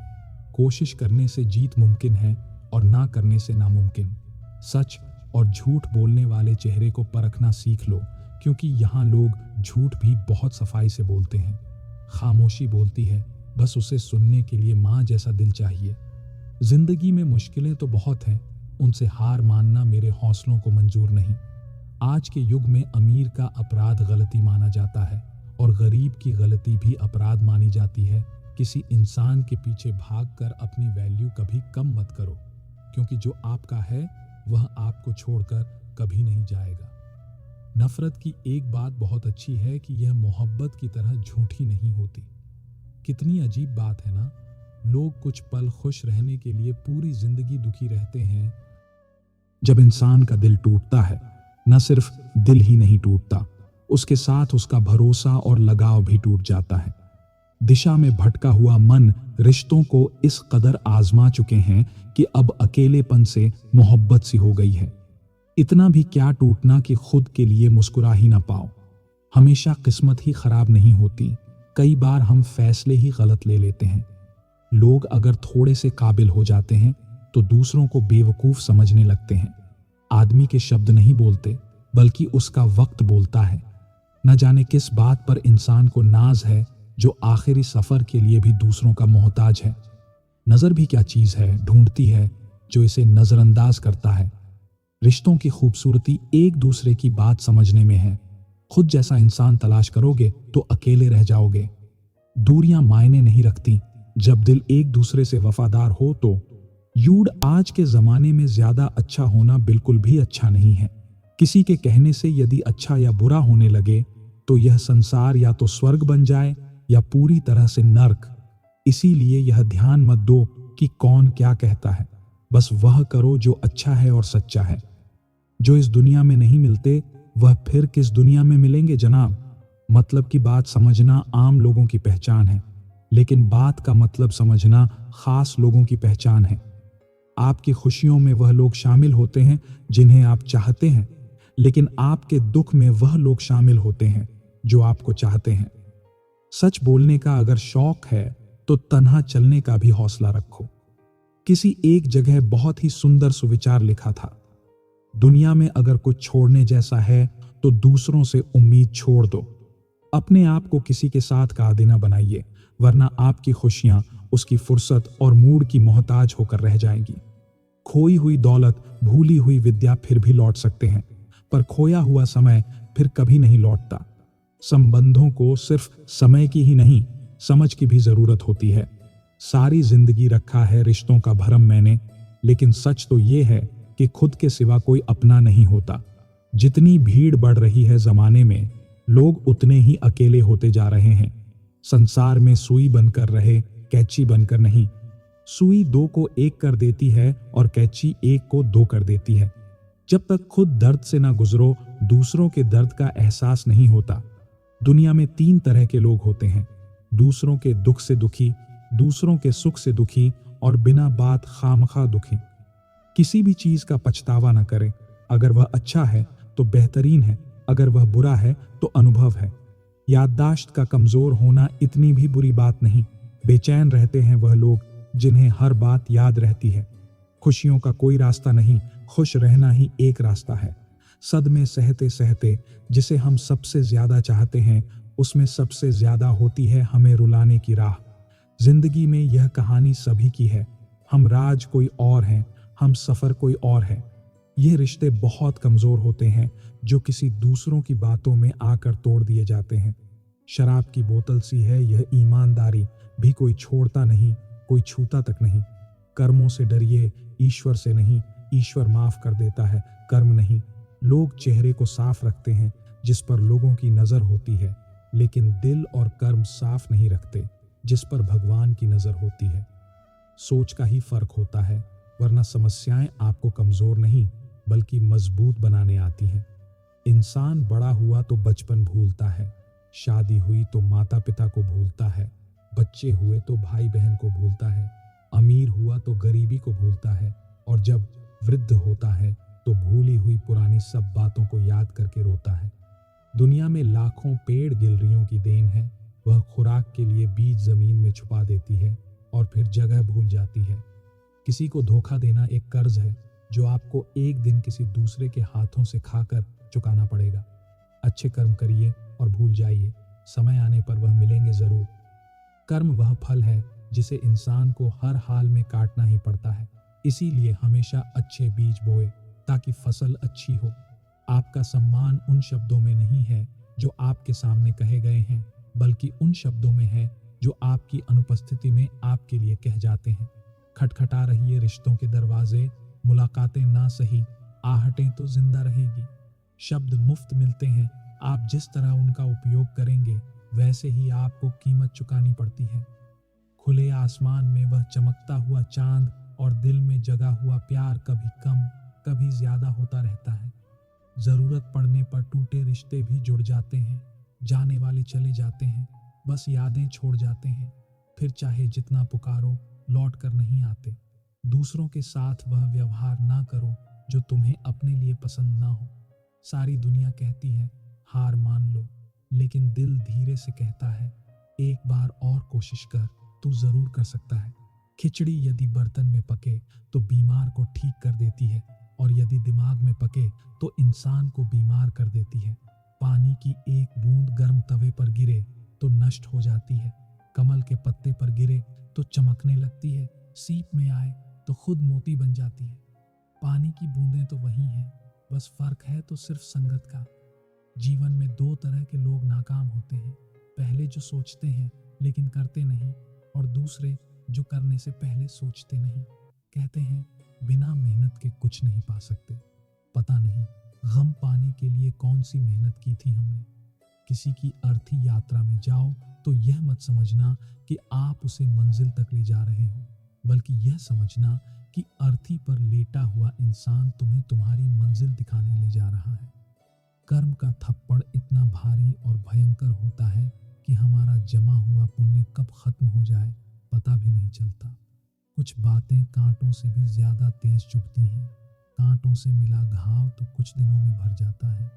कोशिश करने से जीत मुमकिन है और ना करने से नामुमकिन। सच और झूठ बोलने वाले चेहरे को परखना सीख लो, क्योंकि यहाँ लोग झूठ भी बहुत सफाई से बोलते हैं। खामोशी बोलती है, बस उसे सुनने के लिए माँ जैसा दिल चाहिए। जिंदगी में मुश्किलें तो बहुत हैं, उनसे हार मानना मेरे हौसलों को मंजूर नहीं। आज के युग में अमीर का अपराध गलती माना जाता है और गरीब की गलती भी अपराध मानी जाती है। किसी इंसान के पीछे भागकर अपनी वैल्यू कभी कम मत करो, क्योंकि जो आपका है वह आपको छोड़कर कभी नहीं जाएगा। नफरत की एक बात बहुत अच्छी है कि यह मोहब्बत की तरह झूठी नहीं होती। कितनी अजीब बात है ना, लोग कुछ पल खुश रहने के लिए पूरी जिंदगी दुखी रहते हैं। जब इंसान का दिल टूटता है, न सिर्फ दिल ही नहीं टूटता, उसके साथ उसका भरोसा और लगाव भी टूट जाता है। दिशा में भटका हुआ मन रिश्तों को इस कदर आजमा चुके हैं कि अब अकेलेपन से मोहब्बत सी हो गई है। इतना भी क्या टूटना कि खुद के लिए मुस्कुरा ही ना पाओ। हमेशा किस्मत ही खराब नहीं होती, कई बार हम फैसले ही गलत ले लेते हैं। लोग अगर थोड़े से काबिल हो जाते हैं तो दूसरों को बेवकूफ समझने लगते हैं। आदमी के शब्द नहीं बोलते, बल्कि उसका वक्त बोलता है। न जाने किस बात पर इंसान को नाज है जो आखिरी सफर के लिए भी दूसरों का मोहताज है। नजर भी क्या चीज है, ढूंढती है जो इसे नजरअंदाज करता है। रिश्तों की खूबसूरती एक दूसरे की बात समझने में है। खुद जैसा इंसान तलाश करोगे तो अकेले रह जाओगे। दूरियां मायने नहीं रखती, जब दिल एक दूसरे से वफादार हो तो। यूड आज के जमाने में ज्यादा अच्छा होना बिल्कुल भी अच्छा नहीं है। किसी के कहने से यदि अच्छा या बुरा होने लगे तो यह संसार या तो स्वर्ग बन जाए या पूरी तरह से नर्क। इसीलिए यह ध्यान मत दो कि कौन क्या कहता है, बस वह करो जो अच्छा है और सच्चा है। जो इस दुनिया में नहीं मिलते वह फिर किस दुनिया में मिलेंगे जनाब। मतलब की बात समझना आम लोगों की पहचान है, लेकिन बात का मतलब समझना खास लोगों की पहचान है। आपकी खुशियों में वह लोग शामिल होते हैं जिन्हें आप चाहते हैं, लेकिन आपके दुख में वह लोग शामिल होते हैं जो आपको चाहते हैं। सच बोलने का अगर शौक है तो तन्हा चलने का भी हौसला रखो। किसी एक जगह बहुत ही सुंदर सुविचार लिखा था, दुनिया में अगर कुछ छोड़ने जैसा है तो दूसरों से उम्मीद छोड़ दो। अपने आप को किसी के साथ का आदीना बनाइए, वरना आपकी खुशियां उसकी फुर्सत और मूड की मोहताज होकर रह जाएंगी। खोई हुई दौलत, भूली हुई विद्या फिर भी लौट सकते हैं, पर खोया हुआ समय फिर कभी नहीं लौटता। संबंधों को सिर्फ समय की ही नहीं, समझ की भी जरूरत होती है। सारी जिंदगी रखा है रिश्तों का भरम मैंने, लेकिन सच तो ये है कि खुद के सिवा कोई अपना नहीं होता। जितनी भीड़ बढ़ रही है जमाने में, लोग उतने ही अकेले होते जा रहे हैं। संसार में सुई बनकर रहे, कैंची बनकर नहीं। सुई 2 को 1 कर देती है और कैंची 1 को 2 कर देती है। जब तक खुद दर्द से ना गुजरो, दूसरों के दर्द का एहसास नहीं होता। दुनिया में 3 तरह के लोग होते हैं, दूसरों के दुख से दुखी, दूसरों के सुख से दुखी और बिना बात खामखा दुखी। किसी भी चीज का पछतावा न करें। अगर वह अच्छा है तो बेहतरीन है, अगर वह बुरा है तो अनुभव है। याददाश्त का कमजोर होना इतनी भी बुरी बात नहीं। बेचैन रहते हैं वह लोग जिन्हें हर बात याद रहती है। खुशियों का कोई रास्ता नहीं, खुश रहना ही एक रास्ता है। सदमे सहते सहते जिसे हम सबसे ज्यादा चाहते हैं, उसमें सबसे ज्यादा होती है हमें रुलाने की राह। जिंदगी में यह कहानी सभी की है। हम राज कोई और हैं, हम सफर कोई और है। ये रिश्ते बहुत कमजोर होते हैं जो किसी दूसरों की बातों में आकर तोड़ दिए जाते हैं। शराब की बोतल सी है यह ईमानदारी, भी कोई छोड़ता नहीं, कोई छूता तक नहीं। कर्मों से डरिए, ईश्वर से नहीं। ईश्वर माफ कर देता है, कर्म नहीं। लोग चेहरे को साफ रखते हैं जिस पर लोगों की नजर होती है, लेकिन दिल और कर्म साफ नहीं रखते जिस पर भगवान की नजर होती है। सोच का ही फर्क होता है, वरना समस्याएं आपको कमजोर नहीं बल्कि मजबूत बनाने आती हैं। इंसान बड़ा हुआ तो बचपन भूलता है, शादी हुई तो माता पिता को भूलता है, बच्चे हुए तो भाई बहन को भूलता है, अमीर हुआ तो गरीबी को भूलता है, और जब वृद्ध होता है तो भूली हुई पुरानी सब बातों को याद करके रोता है। दुनिया में लाखों पेड़ गिलहरियों की देन है, वह खुराक के लिए बीज जमीन में छुपा देती है और फिर जगह भूल जाती है। किसी को धोखा देना एक कर्ज है जो आपको एक दिन किसी दूसरे के हाथों से खाकर चुकाना पड़ेगा। अच्छे कर्म करिए और भूल जाइए, समय आने पर वह मिलेंगे जरूर। कर्म वह फल है जिसे इंसान को हर हाल में काटना ही पड़ता है। इसीलिए हमेशा अच्छे बीज बोए ताकि फसल अच्छी हो। आपका सम्मान उन शब्दों में नहीं है जो आपके सामने कहे गए हैं, बल्कि उन शब्दों में है जो आपकी अनुपस्थिति में आपके लिए कह जाते हैं। खटखटा रही है रिश्तों के दरवाजे, मुलाकातें ना सही, आहटें तो जिंदा रहेगी। शब्द मुफ्त मिलते हैं, आप जिस तरह उनका उपयोग करेंगे वैसे ही आपको कीमत चुकानी पड़ती है। खुले आसमान में वह चमकता हुआ चांद और दिल में जगा हुआ प्यार कभी कम कभी ज्यादा होता रहता है। जरूरत पड़ने पर टूटे रिश्ते भी जुड़ जाते हैं। जाने वाले चले जाते हैं, बस यादें छोड़ जाते हैं। फिर चाहे जितना पुकारो लौट कर नहीं आते। दूसरों के साथ वह व्यवहार ना करो जो तुम्हें अपने लिए पसंद ना हो। सारी दुनिया कहती है हार मान लो, लेकिन दिल धीरे से कहता है एक बार और कोशिश कर, तू जरूर कर सकता है। खिचड़ी यदि बर्तन में पके तो बीमार को ठीक कर देती है, और यदि दिमाग में पके तो इंसान को बीमार कर देती है। पानी की एक बूंद गर्म तवे पर गिरे तो नष्ट हो जाती है, कमल के पत्ते पर गिरे तो चमकने लगती है, सीप में आए तो खुद मोती बन जाती है। पानी की बूंदें तो वही हैं, बस फर्क है तो सिर्फ संगत का। जीवन में दो तरह के लोग नाकाम होते हैं, पहले जो सोचते हैं लेकिन करते नहीं, और दूसरे जो करने से पहले सोचते नहीं। कहते हैं बिना मेहनत के कुछ नहीं पा सकते। पता नहीं गम पाने के लिए कौन सी मेहनत की थी हमने। किसी की अर्थी यात्रा में जाओ तो यह मत समझना कि आप उसे मंजिल तक ले जा रहे हो, बल्कि यह समझना कि अर्थी पर लेटा हुआ इंसान तुम्हें तुम्हारी मंजिल दिखाने ले जा रहा है। कर्म का थप्पड़ इतना भारी और भयंकर होता है कि हमारा जमा हुआ पुण्य कब खत्म हो जाए पता भी नहीं चलता। कुछ बातें कांटों से भी ज्यादा तेज चुभती हैं। कांटों से मिला घाव तो कुछ दिनों में भर जाता है,